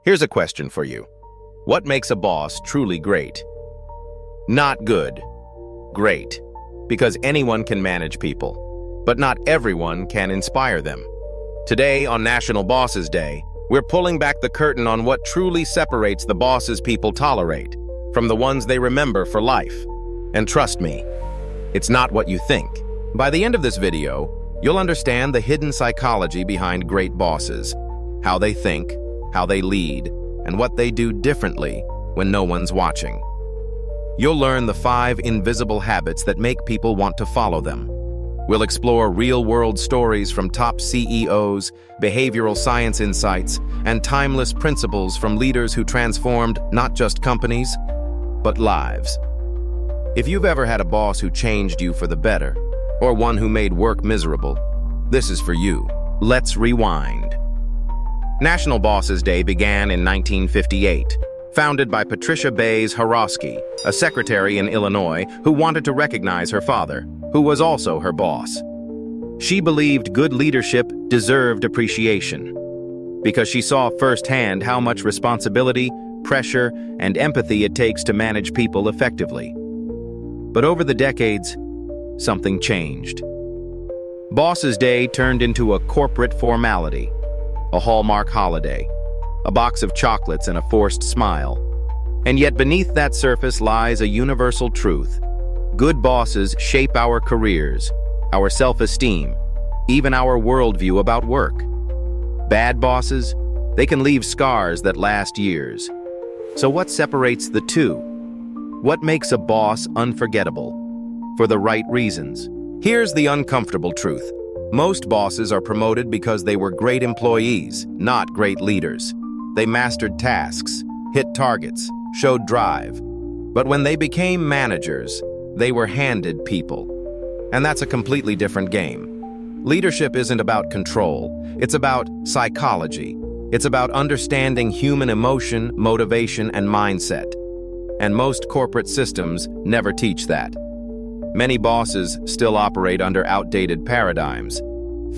Here's a question for you. What makes a boss truly great? Not good. Great. Because anyone can manage people, but not everyone can inspire them. Today, on National Bosses Day, we're pulling back the curtain on what truly separates the bosses people tolerate from the ones they remember for life. And trust me, it's not what you think. By the end of this video, you'll understand the hidden psychology behind great bosses, how they think, how they lead, and what they do differently when no one's watching. You'll learn the 5 invisible habits that make people want to follow them. We'll explore real-world stories from top CEOs, behavioral science insights, and timeless principles from leaders who transformed not just companies, but lives. If you've ever had a boss who changed you for the better, or one who made work miserable, this is for you. Let's rewind. National Bosses Day began in 1958, founded by Patricia Bays Horosky, a secretary in Illinois who wanted to recognize her father, who was also her boss. She believed good leadership deserved appreciation because she saw firsthand how much responsibility, pressure, and empathy it takes to manage people effectively. But over the decades, something changed. Bosses Day turned into a corporate formality, a Hallmark holiday, a box of chocolates and a forced smile. And yet beneath that surface lies a universal truth. Good bosses shape our careers, our self-esteem, even our worldview about work. Bad bosses, they can leave scars that last years. So what separates the two? What makes a boss unforgettable? For the right reasons. Here's the uncomfortable truth. Most bosses are promoted because they were great employees, not great leaders. They mastered tasks, hit targets, showed drive. But when they became managers, they were handed people. And that's a completely different game. Leadership isn't about control. It's about psychology. It's about understanding human emotion, motivation, and mindset. And most corporate systems never teach that. Many bosses still operate under outdated paradigms.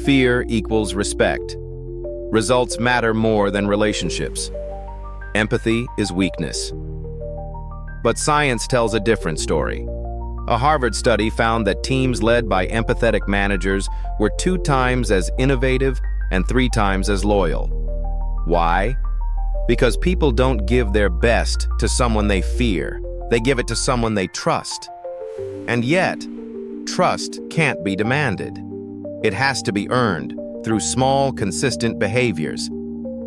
Fear equals respect. Results matter more than relationships. Empathy is weakness. But science tells a different story. A Harvard study found that teams led by empathetic managers were 2 times as innovative and 3 times as loyal. Why? Because people don't give their best to someone they fear. They give it to someone they trust. And yet, trust can't be demanded. It has to be earned through small, consistent behaviors.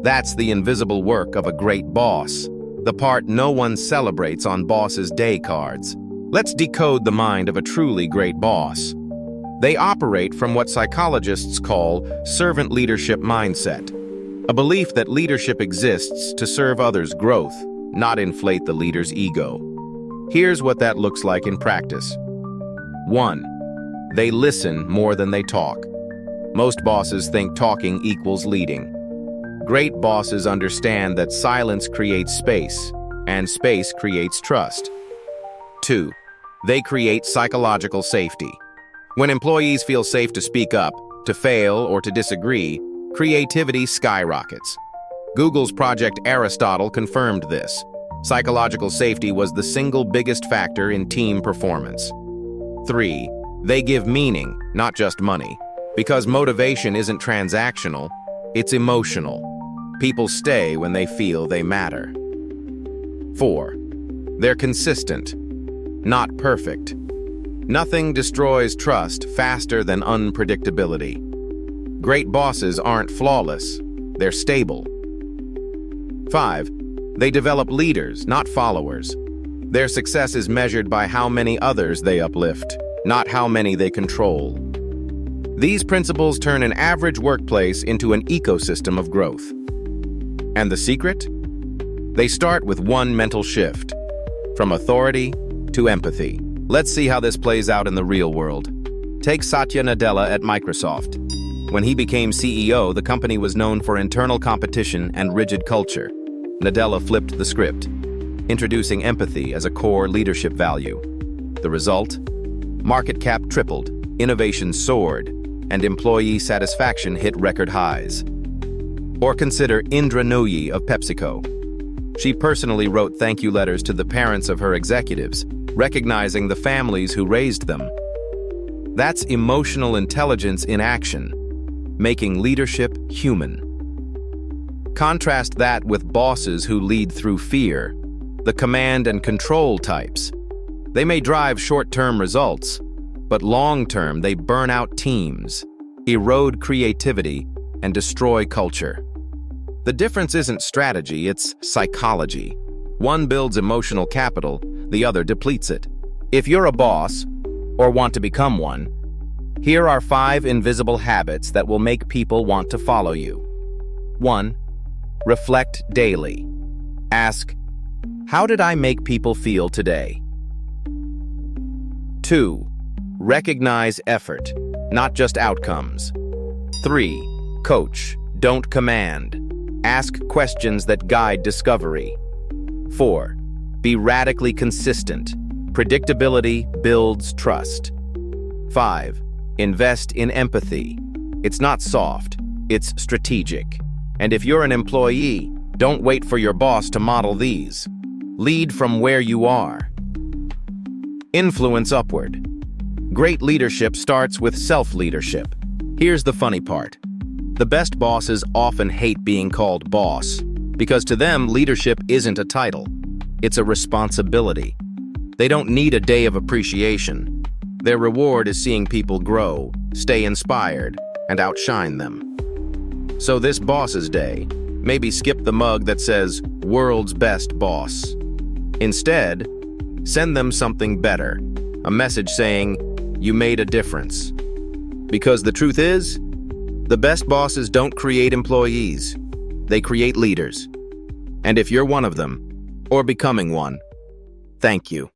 That's the invisible work of a great boss, the part no one celebrates on bosses' day cards. Let's decode the mind of a truly great boss. They operate from what psychologists call servant leadership mindset, a belief that leadership exists to serve others' growth, not inflate the leader's ego. Here's what that looks like in practice. 1. They listen more than they talk. Most bosses think talking equals leading. Great bosses understand that silence creates space, and space creates trust. 2. They create psychological safety. When employees feel safe to speak up, to fail, or to disagree, creativity skyrockets. Google's Project Aristotle confirmed this. Psychological safety was the single biggest factor in team performance. 3. They give meaning, not just money. Because motivation isn't transactional, it's emotional. People stay when they feel they matter. 4. They're consistent, not perfect. Nothing destroys trust faster than unpredictability. Great bosses aren't flawless, they're stable. 5. They develop leaders, not followers. Their success is measured by how many others they uplift, not how many they control. These principles turn an average workplace into an ecosystem of growth. And the secret? They start with one mental shift, from authority to empathy. Let's see how this plays out in the real world. Take Satya Nadella at Microsoft. When he became CEO, the company was known for internal competition and rigid culture. Nadella flipped the script, introducing empathy as a core leadership value. The result? Market cap tripled, innovation soared, and employee satisfaction hit record highs. Or consider Indra Nooyi of PepsiCo. She personally wrote thank you letters to the parents of her executives, recognizing the families who raised them. That's emotional intelligence in action, making leadership human. Contrast that with bosses who lead through fear, the command and control types. They may drive short-term results, but long-term they burn out teams, erode creativity, and destroy culture. The difference isn't strategy, it's psychology. One builds emotional capital, the other depletes it. If you're a boss, or want to become one, here are 5 invisible habits that will make people want to follow you. 1. Reflect daily. Ask, how did I make people feel today? 2. Recognize effort, not just outcomes. 3. Coach, don't command. Ask questions that guide discovery. 4. Be radically consistent. Predictability builds trust. 5. Invest in empathy. It's not soft, it's strategic. And if you're an employee, don't wait for your boss to model these. Lead from where you are. Influence upward. Great leadership starts with self-leadership. Here's the funny part. The best bosses often hate being called boss, because to them, leadership isn't a title. It's a responsibility. They don't need a day of appreciation. Their reward is seeing people grow, stay inspired, and outshine them. So this boss's day, maybe skip the mug that says, "World's Best Boss." Instead, send them something better, a message saying, "You made a difference." Because the truth is, the best bosses don't create employees, they create leaders. And if you're one of them, or becoming one, thank you.